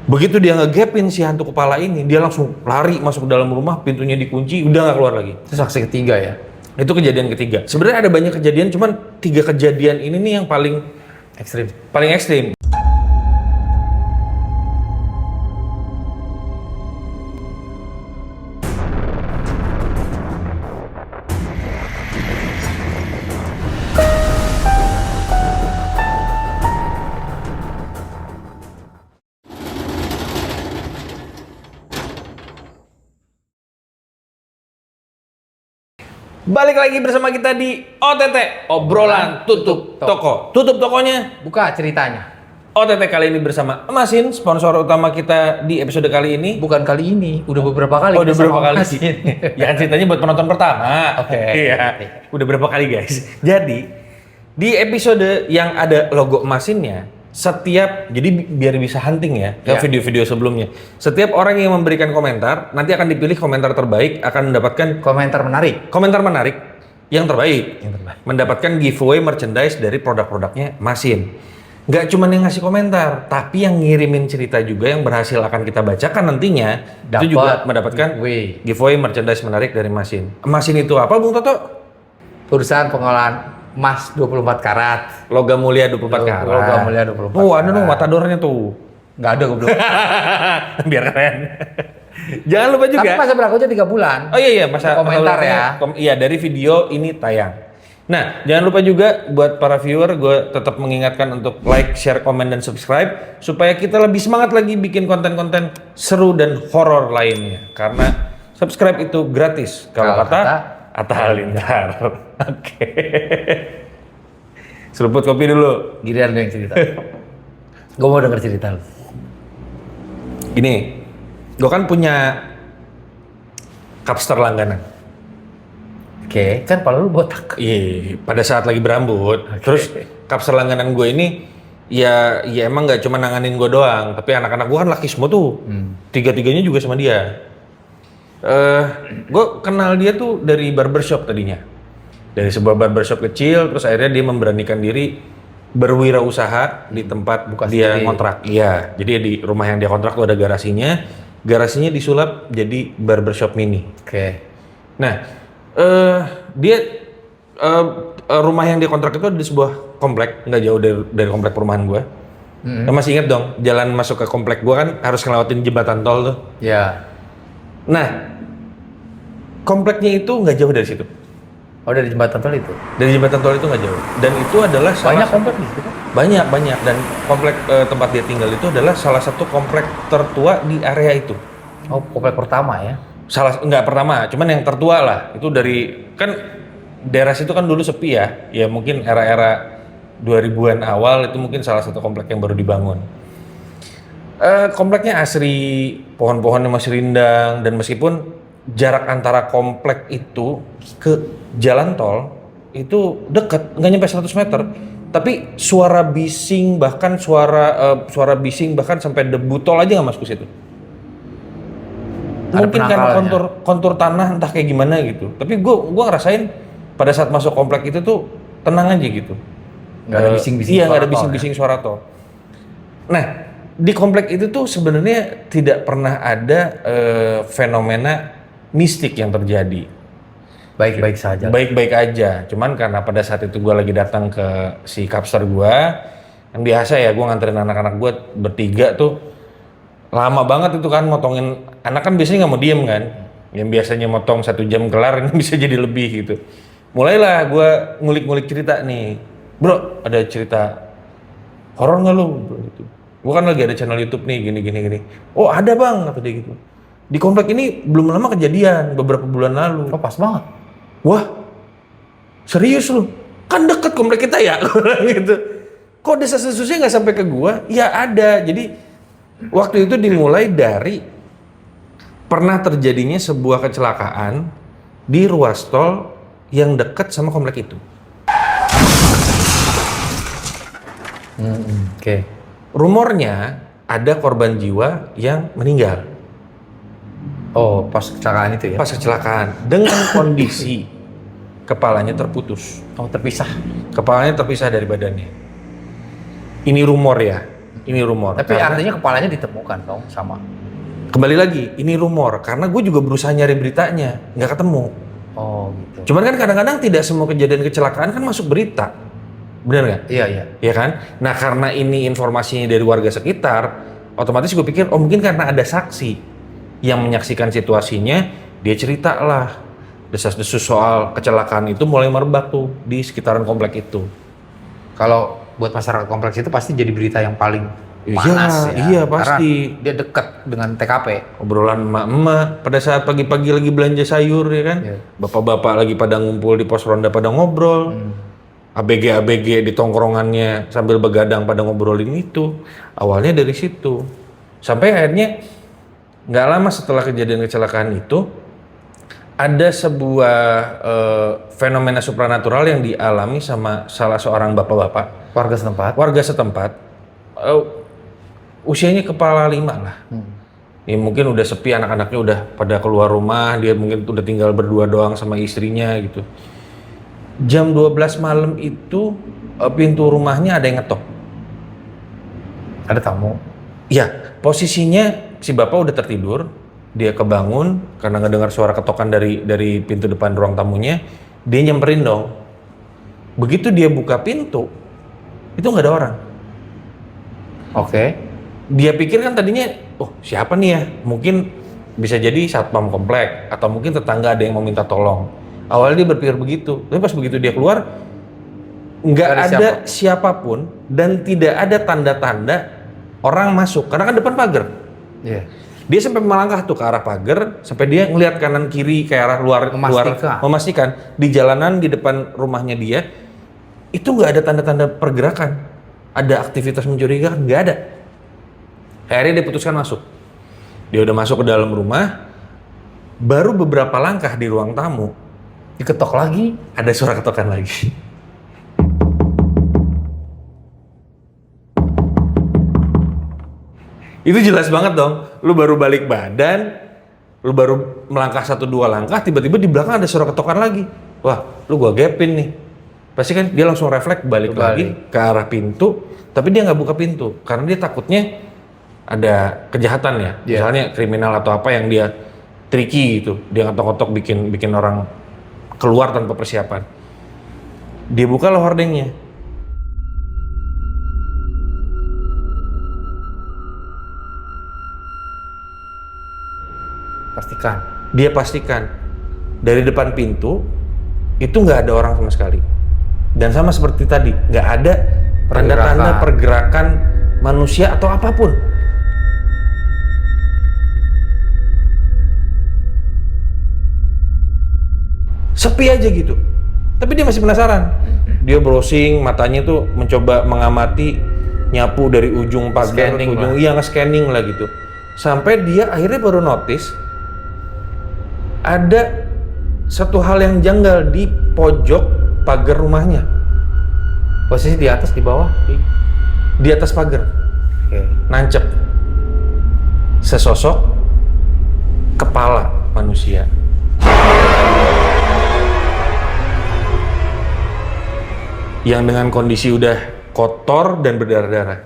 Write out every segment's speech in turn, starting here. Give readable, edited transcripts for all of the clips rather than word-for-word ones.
Begitu dia ngegapin si hantu kepala ini, dia langsung lari masuk ke dalam rumah, pintunya dikunci, udah nggak keluar lagi. Itu saksi ketiga ya? Itu kejadian ketiga. Sebenarnya ada banyak kejadian, cuman 3 kejadian ini nih yang paling ekstrim. Balik lagi bersama kita di OTT, obrolan tutup toko. Tutup tokonya, Buka ceritanya. OTT kali ini bersama Emasin, sponsor utama kita di episode kali ini. Bukan kali ini, udah beberapa kali. Oh, udah beberapa kali sih. sih. Ya kan ceritanya buat penonton pertama. Oke. Iya. Udah berapa kali guys. Jadi di episode yang ada logo Emasinnya, jadi biar bisa hunting ya ke video-video sebelumnya. Setiap orang yang memberikan komentar nanti akan dipilih komentar terbaik akan mendapatkan Komentar menarik yang terbaik. Mendapatkan giveaway merchandise dari produk-produknya Masin. Nggak cuma yang ngasih komentar, tapi yang ngirimin cerita juga yang berhasil akan kita bacakan nantinya itu juga mendapatkan giveaway merchandise menarik dari Masin. Masin itu apa, Bung Toto? Perusahaan pengolahan emas 24 karat. Logam mulia 24 karat. Logam mulia 24 Oh, ada dong matadornya tuh. Nggak ada goblok. Biar keren. Jangan lupa juga. Tapi masa berlakunya 3 bulan. Oh iya, masa komentar ya. Iya, dari video ini tayang. Nah, jangan lupa juga buat para viewer, gue tetap mengingatkan untuk like, share, komen, dan subscribe supaya kita lebih semangat lagi bikin konten-konten seru dan horor lainnya. Karena subscribe itu gratis. Kalau kata Atta Halilintar. Oke. Seruput kopi dulu. Giliran lu yang cerita. Gue mau denger cerita lu. Gini, gue kan punya Capster langganan. Oke, kan kepala lu botak. Iya, pada saat lagi berambut. Terus Capster langganan gue ini, ya emang nggak cuma nanganin gue doang, tapi anak-anak gue kan laki semua tuh. Tiga-tiganya juga sama dia. Gue kenal dia tuh dari barbershop tadinya. Dari sebuah barbershop kecil, terus akhirnya dia memberanikan diri berwirausaha di tempat dia ngontrak. Iya, jadi di rumah yang dia kontrak tuh ada garasinya. Garasinya disulap jadi barbershop mini. Oke. Nah, dia rumah yang dia kontrak itu ada di sebuah komplek, nggak jauh dari komplek perumahan gue. Masih inget dong, jalan masuk ke komplek gue kan harus ngelewatin jembatan tol tuh. Ya. Nah, kompleknya itu nggak jauh dari situ. Oh, dari jembatan tol itu? Dari jembatan tol itu nggak jauh. Dan itu adalah banyak komplek di situ kan? Banyak. Dan komplek tempat dia tinggal itu adalah salah satu komplek tertua di area itu. Oh, komplek pertama ya? Nggak pertama, cuman yang tertua lah. Itu dari, kan daerah situ kan dulu sepi ya. Ya mungkin era-era 2000-an awal itu mungkin salah satu komplek yang baru dibangun. Kompleknya asri, pohon-pohonnya masih rindang, dan meskipun jarak antara komplek itu ke jalan tol itu deket, nggak nyampe 100 meter, tapi suara bising bahkan sampai debu tol aja nggak masuk ke situ. Mungkin karena kontur tanah entah kayak gimana gitu. Tapi gue ngerasain pada saat masuk komplek itu tuh tenang aja gitu. Nggak ada bising-bising. Iya, nggak ada bising-bising suara tol. Nah, di komplek itu tuh sebenarnya tidak pernah ada fenomena mistik yang terjadi. Baik-baik saja. Baik-baik aja. Cuman karena pada saat itu gue lagi datang ke si Capster gue, yang biasa ya gue nganterin anak-anak gue bertiga tuh, lama banget itu kan motongin. Anak kan biasanya nggak mau diem kan. Yang biasanya motong 1 jam kelar, ini bisa jadi lebih gitu. Mulailah gue ngulik-ngulik cerita nih. Bro, ada cerita horor nggak lu? Gitu. Gue kan lagi ada channel YouTube nih, gini. Oh ada bang, kata dia gitu. Di komplek ini belum lama kejadian, beberapa bulan lalu. Oh, pas banget. Wah, serius lu? Kan deket komplek kita ya, gitu. Kok desas-desusnya nggak sampai ke gua? Ya ada. Jadi waktu itu dimulai dari pernah terjadinya sebuah kecelakaan di ruas tol yang dekat sama komplek itu. Oke. Rumornya ada korban jiwa yang meninggal. Oh, pas kecelakaan itu ya? Pas kecelakaan dengan kondisi kepalanya terputus. Oh, terpisah. Kepalanya terpisah dari badannya. Ini rumor ya. Ini rumor. Tapi artinya kepalanya ditemukan dong sama. Kembali lagi, ini rumor. Karena gue juga berusaha nyari beritanya, nggak ketemu. Oh gitu. Cuman kan kadang-kadang tidak semua kejadian kecelakaan kan masuk berita. Bener nggak? Iya, iya. Iya kan? Nah karena ini informasinya dari warga sekitar, otomatis gue pikir, oh mungkin karena ada saksi yang menyaksikan situasinya, dia cerita lah. Desas-desus soal kecelakaan itu mulai merebak tuh di sekitaran komplek itu. Kalau buat masyarakat kompleks itu pasti jadi berita yang paling Iya, panas ya. iya pasti. Karena dia dekat dengan TKP. Obrolan emak-emak pada saat pagi-pagi lagi belanja sayur ya kan. Iya. Bapak-bapak lagi pada ngumpul di pos ronda pada ngobrol. ABG-ABG di tongkrongannya sambil begadang pada ngobrolin itu. Awalnya dari situ. Sampai akhirnya nggak lama setelah kejadian kecelakaan itu ada sebuah fenomena supranatural yang dialami sama salah seorang bapak-bapak. Warga setempat. Warga setempat. Usianya kepala 5 lah. Ya mungkin udah sepi, anak-anaknya udah pada keluar rumah, dia mungkin udah tinggal berdua doang sama istrinya gitu. Jam 12 malam itu pintu rumahnya ada yang ngetok. Ada tamu. Ya, posisinya si bapak udah tertidur, dia kebangun karena ngedengar suara ketokan dari pintu depan ruang tamunya, dia nyamperin dong. Begitu dia buka pintu, itu nggak ada orang. Oke. Dia pikir kan tadinya, oh siapa nih ya? Mungkin bisa jadi satpam komplek atau mungkin tetangga ada yang mau minta tolong. Awalnya dia berpikir begitu, tapi pas begitu dia keluar, nggak ada siapapun dan tidak ada tanda-tanda orang masuk karena kan depan pagar. Iya. Dia sampai melangkah tuh ke arah pagar, sampai dia ngelihat kanan kiri ke arah luar, memastikan di jalanan di depan rumahnya dia itu nggak ada tanda-tanda pergerakan, ada aktivitas mencurigakan, nggak ada. Akhirnya dia putuskan masuk. Dia udah masuk ke dalam rumah, baru beberapa langkah di ruang tamu, Diketok lagi. ada suara ketokan lagi. Itu jelas banget dong. Lu baru balik badan, lu baru melangkah 1-2 langkah, tiba-tiba di belakang ada suara ketokan lagi. Wah, lu gua gapin nih. Pasti kan dia langsung refleks balik lagi ke arah pintu, tapi dia nggak buka pintu karena dia takutnya ada kejahatan ya, misalnya kriminal atau apa yang dia tricky gitu, dia ngetok-ngetok bikin orang keluar tanpa persiapan. Dia buka lah hordengnya. Pastikan. Dia pastikan dari depan pintu itu nggak ada orang sama sekali. Dan sama seperti tadi, nggak ada tanda-tanda pergerakan manusia atau apapun. Sepi aja gitu. Tapi dia masih penasaran. Dia browsing, matanya tuh mencoba mengamati, nyapu dari ujung pagar ke ujung, iya nge-scanning lah gitu. Sampai dia akhirnya baru notice ada satu hal yang janggal di pojok pagar rumahnya. Posisi di atas, di bawah? Di atas pagar. Oke. Nancep. Sesosok kepala manusia. Yang dengan kondisi udah kotor dan berdarah-darah.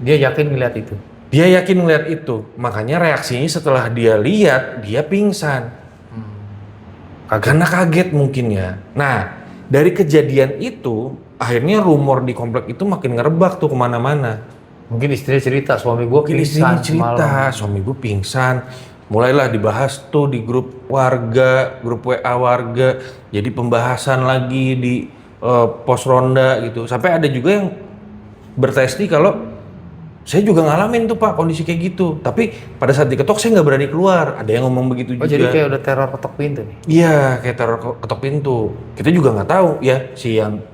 Dia yakin ngeliat itu? Dia yakin ngeliat itu. Makanya reaksinya setelah dia lihat, dia pingsan. Karena kaget mungkin ya. Nah, dari kejadian itu, akhirnya rumor di komplek itu makin ngerebak tuh kemana-mana. Mungkin istrinya cerita, suami gue pingsan cerita, suami gue pingsan. Mulailah dibahas tuh di grup warga, grup WA warga. Jadi pembahasan lagi di pos ronda gitu. Sampai ada juga yang bertesti kalau saya juga ngalamin tuh Pak kondisi kayak gitu. Tapi pada saat diketok saya nggak berani keluar. Ada yang ngomong begitu juga. Jadi kayak udah teror ketok pintu nih? Iya, kayak teror ketok pintu. Kita juga nggak tahu ya si yang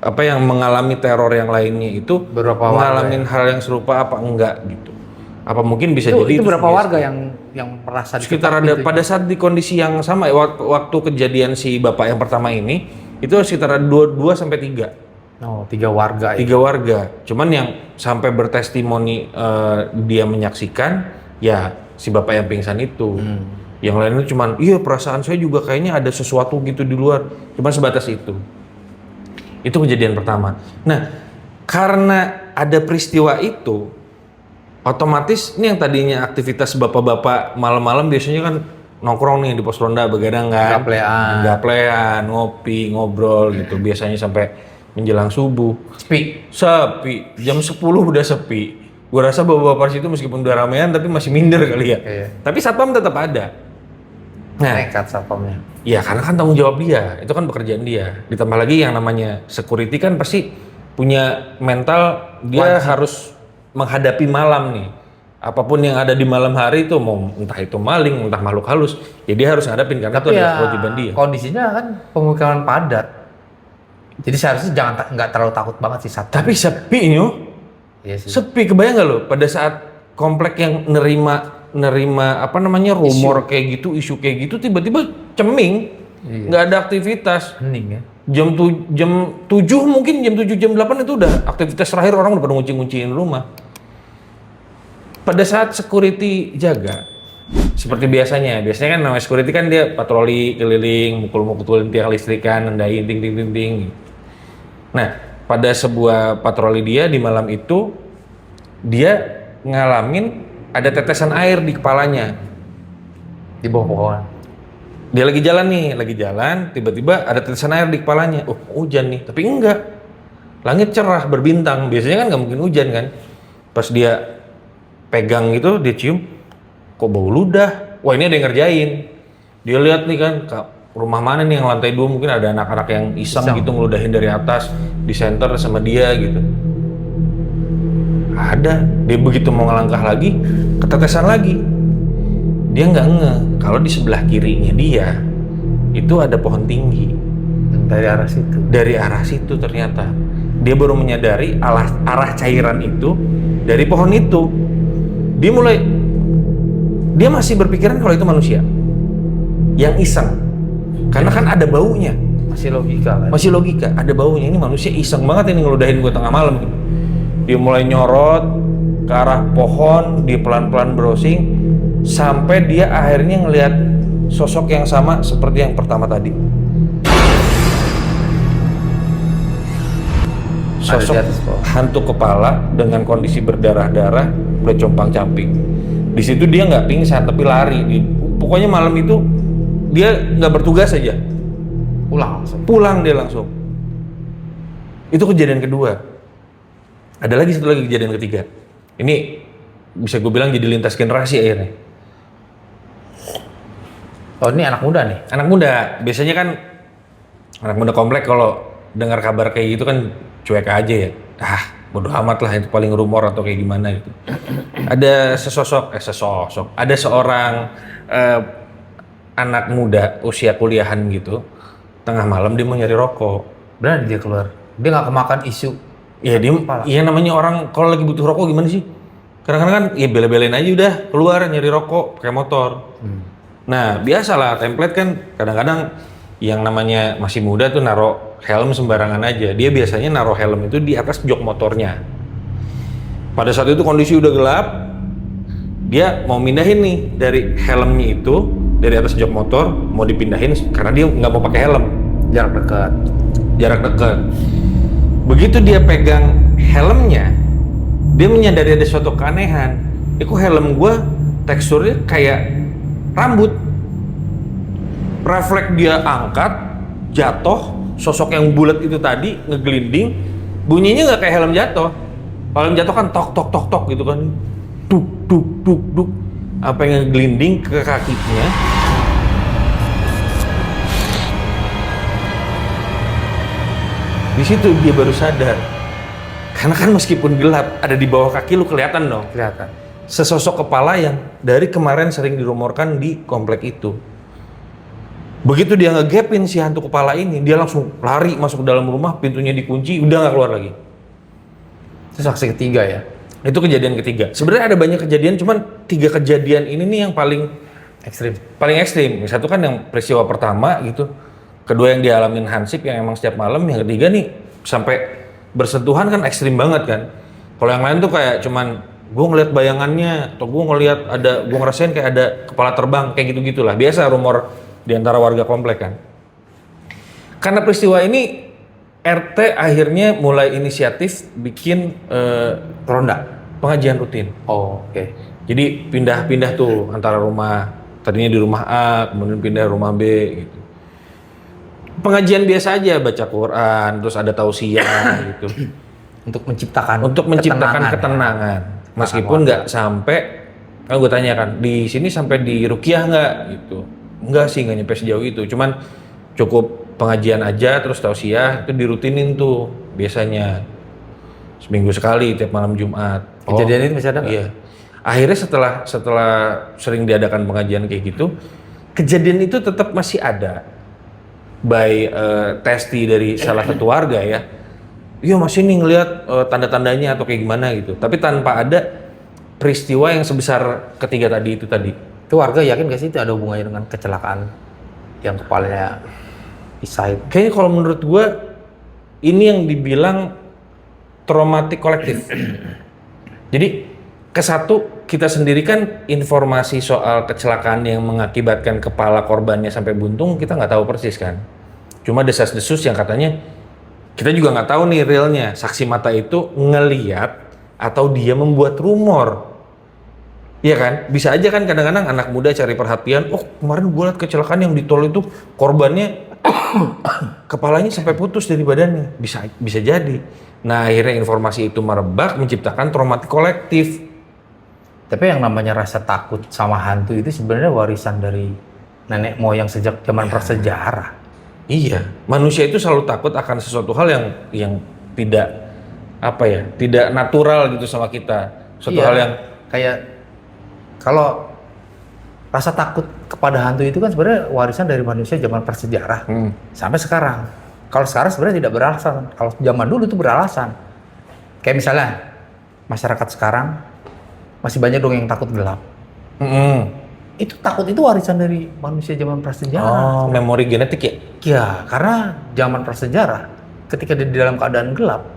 yang mengalami teror yang lainnya itu ngalamin hal yang serupa apa enggak gitu. Apa mungkin bisa jadi itu berapa warga yang merasa sekitar ada pada saat di kondisi yang sama waktu kejadian si bapak yang pertama ini itu sekitar 2 sampai 3. Oh, 3 warga ya? 3 warga. Cuman yang sampai bertestimoni dia menyaksikan ya si bapak yang pingsan itu. Yang lainnya cuman iya perasaan saya juga kayaknya ada sesuatu gitu di luar. Cuman sebatas itu. Itu kejadian pertama. Nah, karena ada peristiwa itu, otomatis ini yang tadinya aktivitas bapak-bapak malam-malam biasanya kan nongkrong nih di pos ronda begadang kan, gaplean, ngopi, ngobrol gitu, biasanya sampai menjelang subuh. Sepi, jam 10 udah sepi. Gue rasa bapak-bapak situ meskipun udah ramean tapi masih minder kali ya. Iya. Tapi satpam tetap ada. Nah, Nekat satpamnya. ya karena kan tanggung jawab dia, itu kan pekerjaan dia. Ditambah lagi yang namanya security kan pasti punya mental, dia harus menghadapi malam nih. Apapun yang ada di malam hari itu, mau entah itu maling, entah makhluk halus, ya dia harus ngadapin karena Tapi itu adalah ya kewajiban dia. kondisinya kan pemukiman padat. Jadi seharusnya nggak terlalu takut banget sih satpam. Tapi sepi nyu, Iya sih. sepi, kebayang nggak lo pada saat komplek yang nerima apa namanya rumor kayak gitu, isu kayak gitu, tiba-tiba ceming, nggak ada aktivitas. Hening ya. Jam 7 mungkin, jam 7, jam 8 itu udah aktivitas terakhir, orang udah pada ngunci-ngunciin rumah. Pada saat security jaga, seperti biasanya kan namanya security kan dia patroli keliling, mukul-mukulin tiang listrikan, nendain ting. Nah, pada sebuah patroli dia di malam itu, dia ngalamin ada tetesan air di kepalanya. Di bawah pohon. Dia lagi jalan, tiba-tiba ada tetesan air di kepalanya. Oh, hujan nih, tapi enggak. Langit cerah, berbintang. Biasanya kan nggak mungkin hujan kan. Pas dia pegang gitu, dia cium, kok bau ludah. Wah, ini ada yang ngerjain. Dia lihat nih kan, rumah mana nih yang lantai 2, mungkin ada anak-anak yang iseng gitu ngeludahin dari atas, di center sama dia gitu. Ada. Dia begitu mau ngelangkah lagi, ketetesan lagi. Dia nggak ngeh kalau di sebelah kirinya dia itu ada pohon tinggi. Dari arah situ. Dari arah situ ternyata. Dia baru menyadari arah cairan itu dari pohon itu. Dia masih berpikiran kalau itu manusia yang iseng. Karena kan ada baunya. Masih logika kan? Masih logika, ada baunya. Ini manusia iseng banget ini ngeludahin gue tengah malam. Dia mulai nyorot ke arah pohon, dia pelan-pelan browsing, sampai dia akhirnya ngelihat sosok yang sama seperti yang pertama tadi. Sosok hantu kepala dengan kondisi berdarah-darah, udah compang-camping. Di situ dia nggak pingsan tapi lari. Pokoknya malam itu dia nggak bertugas aja. Pulang dia langsung. Itu kejadian kedua. Ada lagi satu lagi kejadian ketiga. Ini bisa gue bilang jadi lintas generasi akhirnya. Oh, ini anak muda nih? Anak muda. Biasanya kan anak muda komplek kalau dengar kabar kayak gitu kan cuek aja ya. Bodo amat lah, itu paling rumor atau kayak gimana gitu. Ada ada seorang anak muda usia kuliahan gitu, tengah malam dia mau nyari rokok. Berani dia keluar? Dia nggak kemakan isu? Ya dia, iya namanya orang kalau lagi butuh rokok gimana sih? Kadang-kadang kan ya bela-belain aja udah keluar nyari rokok pakai motor. Nah biasalah template kan kadang-kadang yang namanya masih muda tuh naruh helm sembarangan aja. Dia biasanya naruh helm itu di atas jok motornya. Pada saat itu kondisi udah gelap, dia mau mindahin nih dari helmnya itu, dari atas jok motor mau dipindahin karena dia nggak mau pakai helm. Jarak dekat. Begitu dia pegang helmnya, dia menyadari ada suatu keanehan. Kok helm gua teksturnya kayak rambut. Refleks dia angkat, jatuh, sosok yang bulat itu tadi ngegelinding, bunyinya nggak kayak helm jatuh. Kalau helm jatuh kan tok tok tok tok gitu kan, duk duk duk duk. Apa yang ngegelinding ke kakinya? Di situ dia baru sadar. Karena kan meskipun gelap, ada di bawah kaki lu kelihatan dong. Kelihatan. Sesosok kepala yang dari kemarin sering dirumorkan di komplek itu. Begitu dia ngegapin si hantu kepala ini, dia langsung lari masuk ke dalam rumah, pintunya dikunci, udah nggak keluar lagi. Itu saksi ketiga ya? Itu kejadian ketiga. Sebenarnya ada banyak kejadian, cuman 3 kejadian ini nih yang paling ekstrim. Satu kan yang peristiwa pertama gitu. Kedua yang dialamin Hansip yang emang setiap malam, yang ketiga nih sampai bersentuhan kan ekstrim banget kan. Kalau yang lain tuh kayak cuman gue ngeliat bayangannya atau gue ngerasain kayak ada kepala terbang kayak gitu-gitulah. Biasa rumor di antara warga komplek kan. Karena peristiwa ini RT akhirnya mulai inisiatif bikin Ronda. pengajian rutin. Oh, oke. Jadi pindah-pindah tuh antara rumah, tadinya di rumah A, kemudian pindah rumah B gitu. Pengajian biasa aja, baca Quran, terus ada tausiah gitu. Untuk menciptakan ketenangan. Meskipun nggak sampai, kan gue tanya kan, di sini sampai di ruqyah nggak gitu? Enggak sih, nggak nyampe sejauh itu. Cuman cukup pengajian aja, terus tausiah itu dirutinin tuh biasanya seminggu sekali tiap malam Jumat. Kejadian itu masih ada nggak? Iya. Akhirnya setelah sering diadakan pengajian kayak gitu, kejadian itu tetap masih ada. By testi dari salah satu warga ya. Iya masih nih ngelihat tanda-tandanya atau kayak gimana gitu. Tapi tanpa ada peristiwa yang sebesar ketiga tadi itu tadi. Itu warga yakin gak sih itu ada hubungannya dengan kecelakaan yang kepalanya pisah itu? Kayaknya kalau menurut gue ini yang dibilang traumatik kolektif. Jadi kesatu kita sendiri kan informasi soal kecelakaan yang mengakibatkan kepala korbannya sampai buntung kita nggak tahu persis kan. Cuma desas-desus yang katanya kita juga nggak tahu nih realnya. Saksi mata itu ngeliat atau dia membuat rumor. Iya kan? Bisa aja kan kadang-kadang anak muda cari perhatian. Oh kemarin gue liat kecelakaan yang di tol itu korbannya kepalanya sampai putus dari badannya. Bisa jadi. Nah akhirnya informasi itu merebak menciptakan traumatik kolektif. Tapi yang namanya rasa takut sama hantu itu sebenarnya warisan dari nenek moyang sejak zaman prasejarah. Iya, manusia itu selalu takut akan sesuatu hal yang tidak tidak natural gitu sama kita. Suatu hal yang kayak kalau rasa takut kepada hantu itu kan sebenarnya warisan dari manusia zaman prasejarah sampai sekarang. Kalau sekarang sebenarnya tidak beralasan. Kalau zaman dulu itu beralasan. Kayak misalnya masyarakat sekarang masih banyak dong yang takut gelap. Itu takut itu warisan dari manusia zaman prasejarah. Oh, memori genetik ya? Ya, karena zaman prasejarah ketika di dalam keadaan gelap,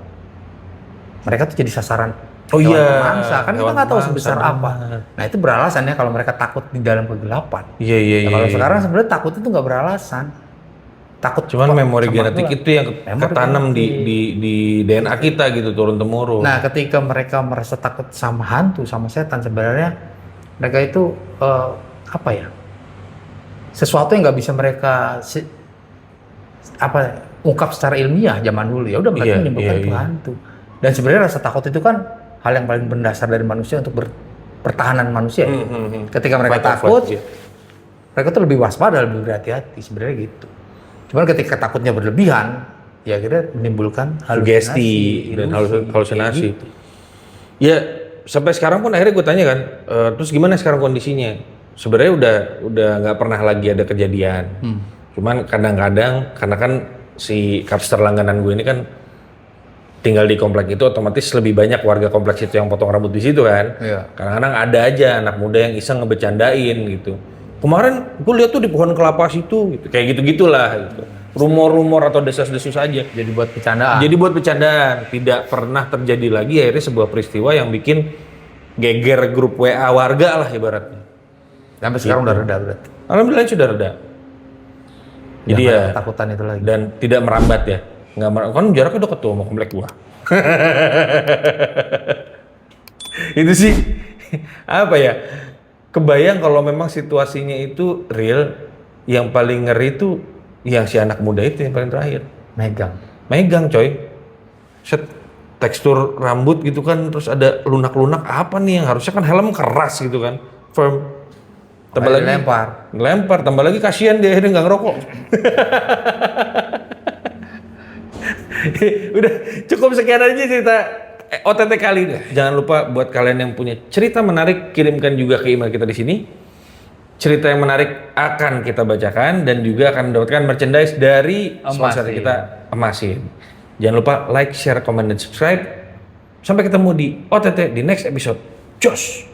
mereka tuh jadi sasaran hewan pemangsa. Kan kita nggak tahu sebesar apa. Nah itu beralasan ya kalau mereka takut di dalam kegelapan. Iya. Kalau sekarang sebenarnya takut itu nggak beralasan. Takut cuman memori genetik itu yang ketanam di DNA kita gitu turun-temurun. Nah, ketika mereka merasa takut sama hantu, sama setan, sebenarnya mereka itu sesuatu yang nggak bisa mereka ungkap secara ilmiah zaman dulu. Ya udah mereka menyebutkan itu hantu. Dan sebenarnya rasa takut itu kan hal yang paling mendasar dari manusia untuk pertahanan manusia. Ketika mereka takut, mereka tuh lebih waspada, lebih berhati-hati sebenarnya gitu. Cuman ketika takutnya berlebihan, ya akhirnya menimbulkan halusinasi dan halusinasi. Gitu. Ya sampai sekarang pun akhirnya gue tanya kan, terus gimana sekarang kondisinya? Sebenarnya udah nggak pernah lagi ada kejadian. Cuman kadang-kadang karena kan si Kapster langganan gue ini kan tinggal di komplek itu, otomatis lebih banyak warga kompleks itu yang potong rambut di situ kan. Iya. Kadang-kadang ada aja anak muda yang iseng ngebecandain gitu. Kemarin gue lihat tuh di pohon kelapa situ, gitu. Kayak gitu-gitulah. Gitu. Rumor-rumor atau desas-desus aja. Jadi buat bercandaan. Jadi buat bercandaan. Tidak pernah terjadi lagi akhirnya sebuah peristiwa yang bikin geger grup WA warga lah ibaratnya. Sampai sekarang udah reda berarti. Alhamdulillah sudah reda. Jadi ya ketakutan itu lagi. Dan tidak merambat ya. Nggak merambat. Kan jaraknya udah ketemu sama komplek gua. Itu sih kebayang kalau memang situasinya itu real, yang paling ngeri itu yang si anak muda itu yang paling terakhir. Megang coy. Tekstur rambut gitu kan, terus ada lunak-lunak apa nih yang harusnya kan helm keras gitu kan, firm. Tambah lagi lempar, tambah lagi kasihan dia akhirnya nggak ngerokok. Udah cukup sekian aja cerita OTT kali ini. Jangan lupa buat kalian yang punya cerita menarik, kirimkan juga ke email kita di sini. Cerita yang menarik akan kita bacakan dan juga akan mendapatkan merchandise dari sponsor kita, Emasin. Jangan lupa like, share, comment, dan subscribe. Sampai ketemu di OTT di next episode. Josh!